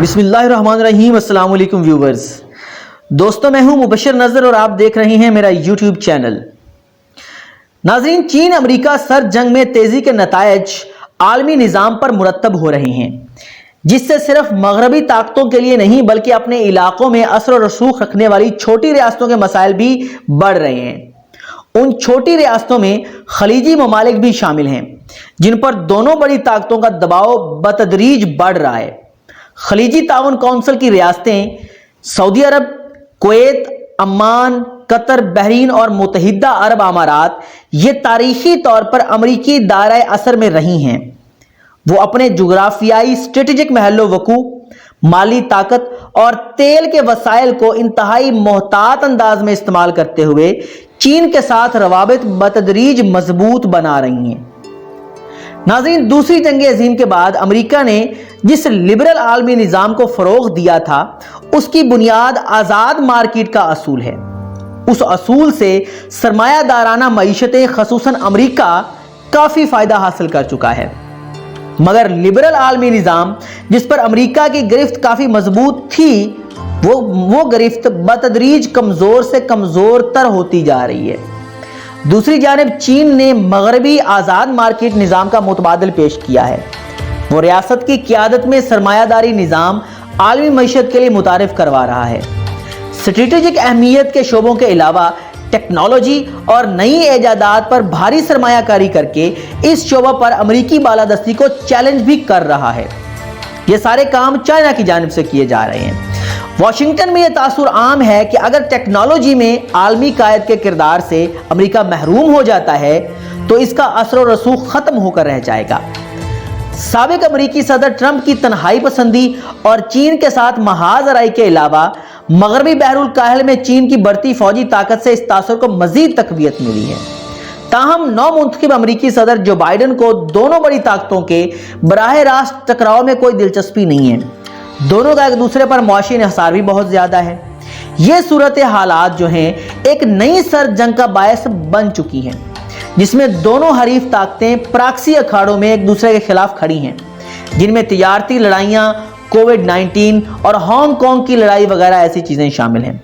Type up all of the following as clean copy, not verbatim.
بسم اللہ الرحمن الرحیم۔ السلام علیکم ویورز، دوستوں میں ہوں مبشر نذر اور آپ دیکھ رہے ہیں میرا یوٹیوب چینل۔ ناظرین، چین امریکہ سر جنگ میں تیزی کے نتائج عالمی نظام پر مرتب ہو رہے ہیں، جس سے صرف مغربی طاقتوں کے لیے نہیں بلکہ اپنے علاقوں میں اثر و رسوخ رکھنے والی چھوٹی ریاستوں کے مسائل بھی بڑھ رہے ہیں۔ ان چھوٹی ریاستوں میں خلیجی ممالک بھی شامل ہیں، جن پر دونوں بڑی طاقتوں کا دباؤ بتدریج بڑھ رہا ہے۔ خلیجی تعاون کونسل کی ریاستیں سعودی عرب، کویت، عمان، قطر، بحرین اور متحدہ عرب امارات یہ تاریخی طور پر امریکی دائرہ اثر میں رہی ہیں۔ وہ اپنے جغرافیائی اسٹریٹجک محل وقوع، مالی طاقت اور تیل کے وسائل کو انتہائی محتاط انداز میں استعمال کرتے ہوئے چین کے ساتھ روابط بتدریج مضبوط بنا رہی ہیں۔ ناظرین، دوسری جنگ عظیم کے بعد امریکہ نے جس لبرل عالمی نظام کو فروغ دیا تھا اس کی بنیاد آزاد مارکیٹ کا اصول ہے۔ اس اصول سے سرمایہ دارانہ معیشتیں خصوصاً امریکہ کافی فائدہ حاصل کر چکا ہے، مگر لبرل عالمی نظام جس پر امریکہ کی گرفت کافی مضبوط تھی وہ گرفت بتدریج کمزور سے کمزور تر ہوتی جا رہی ہے۔ دوسری جانب چین نے مغربی آزاد مارکیٹ نظام کا متبادل پیش کیا ہے۔ وہ ریاست کی قیادت میں سرمایہ داری نظام عالمی معیشت کے لیے متعارف کروا رہا ہے۔ اسٹریٹجک اہمیت کے شعبوں کے علاوہ ٹیکنالوجی اور نئی ایجادات پر بھاری سرمایہ کاری کر کے اس شعبہ پر امریکی بالادستی کو چیلنج بھی کر رہا ہے۔ یہ سارے کام چائنا کی جانب سے کیے جا رہے ہیں۔ واشنگٹن میں یہ تاثر عام ہے کہ اگر ٹیکنالوجی میں عالمی قائد کے کردار سے امریکہ محروم ہو جاتا ہے تو اس کا اثر و رسوخ ختم ہو کر رہ جائے گا۔ سابق امریکی صدر ٹرمپ کی تنہائی پسندی اور چین کے ساتھ محاذ آرائی کے علاوہ مغربی بحر الکاہل میں چین کی بڑھتی فوجی طاقت سے اس تاثر کو مزید تقویت ملی ہے۔ تاہم نو منتخب امریکی صدر جو بائیڈن کو دونوں بڑی طاقتوں کے براہ راست ٹکراؤ میں کوئی دلچسپی نہیں ہے۔ دونوں کا ایک دوسرے پر معاشی انحصار بھی بہت زیادہ ہے۔ یہ صورت حالات جو ہیں ایک نئی سر جنگ کا باعث بن چکی ہیں، جس میں دونوں حریف طاقتیں پراکسی اکھاڑوں میں ایک دوسرے کے خلاف کھڑی ہیں، جن میں تجارتی لڑائیاں، کووڈ-19 اور ہانگ کانگ کی لڑائی وغیرہ ایسی چیزیں شامل ہیں۔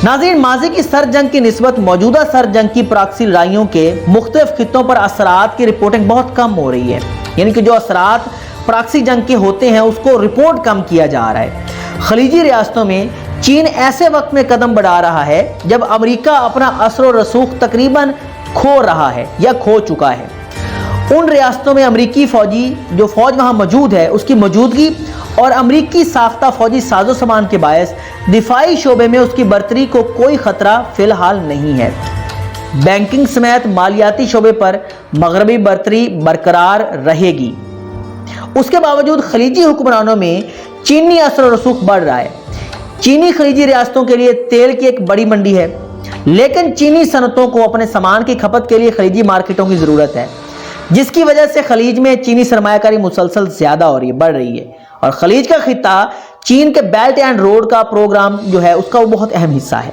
ناظرین، ماضی کی سر جنگ کی نسبت موجودہ سر جنگ کی پراکسی لڑائیوں کے مختلف خطوں پر اثرات کی رپورٹنگ بہت کم ہو رہی ہے، یعنی کہ جو اثرات پراکسی جنگ کے ہوتے ہیں اس کو رپورٹ کم کیا جا رہا ہے۔ خلیجی ریاستوں میں چین ایسے وقت میں قدم بڑھا رہا ہے جب امریکہ اپنا اثر و رسوخ تقریباً کھو رہا ہے یا کھو چکا ہے۔ ان ریاستوں میں امریکی جو فوج وہاں موجود ہے اس کی موجودگی اور امریکی ساختہ فوجی ساز و سامان کے باعث دفاعی شعبے میں اس کی برتری کو کوئی خطرہ فی الحال نہیں ہے۔ بینکنگ سمیت مالیاتی شعبے پر مغربی برتری برقرار رہے گی۔ اس کے باوجود خلیجی حکمرانوں میں چینی اثر و رسوخ بڑھ رہا ہے۔ چینی خلیجی ریاستوں کے لیے تیل کی ایک بڑی منڈی ہے، لیکن چینی صنعتوں کو اپنے سامان کی کھپت کے لیے خلیجی مارکیٹوں کی ضرورت ہے، جس کی وجہ سے خلیج میں چینی سرمایہ کاری مسلسل زیادہ ہو رہی ہے، بڑھ رہی ہے، اور خلیج کا خطہ چین کے بیلٹ اینڈ روڈ کا پروگرام جو ہے اس کا وہ بہت اہم حصہ ہے۔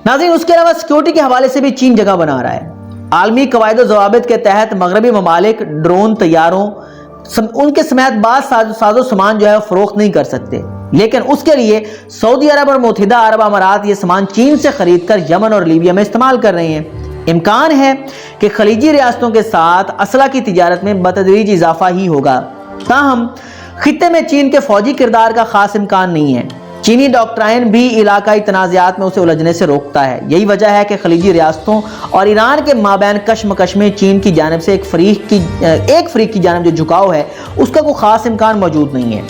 ناظرین، اس کے علاوہ سیکیورٹی کے حوالے سے بھی چین جگہ بنا رہا ہے۔ عالمی قواعد و ضوابط کے تحت مغربی ممالک ڈرون، طیاروں، ان کے سمیت بعض ساز و سامان جو ہے فروخت نہیں کر سکتے، لیکن اس کے لیے سعودی عرب اور متحدہ عرب امارات یہ سامان چین سے خرید کر یمن اور لیبیا میں استعمال کر رہے ہیں۔ امکان ہے کہ خلیجی ریاستوں کے ساتھ اسلحہ کی تجارت میں بتدریج اضافہ ہی ہوگا، تاہم خطے میں چین کے فوجی کردار کا خاص امکان نہیں ہے۔ چینی ڈاکٹرائن بھی علاقائی تنازعات میں اسے الجھنے سے روکتا ہے۔ یہی وجہ ہے کہ خلیجی ریاستوں اور ایران کے مابین کشمکش میں چین کی جانب سے ایک فریق کی جانب جو جھکاؤ ہے اس کا کوئی خاص امکان موجود نہیں ہے۔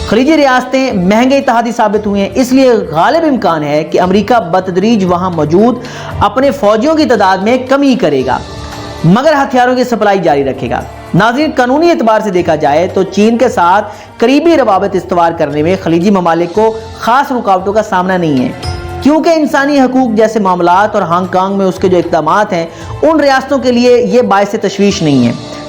خلیجی ریاستیں مہنگے اتحادی ثابت ہوئے ہیں، اس لیے غالب امکان ہے کہ امریکہ بتدریج وہاں موجود اپنے فوجیوں کی تعداد میں کمی کرے گا، مگر ہتھیاروں کی سپلائی جاری رکھے گا۔ ناظرین، قانونی اعتبار سے دیکھا جائے تو چین کے ساتھ قریبی روابط استوار کرنے میں خلیجی ممالک کو خاص رکاوٹوں کا سامنا نہیں ہے، کیونکہ انسانی حقوق جیسے معاملات اور ہانگ کانگ میں اس کے جو اقدامات ہیں ان ریاستوں کے لیے یہ باعث تشویش نہیں ہے۔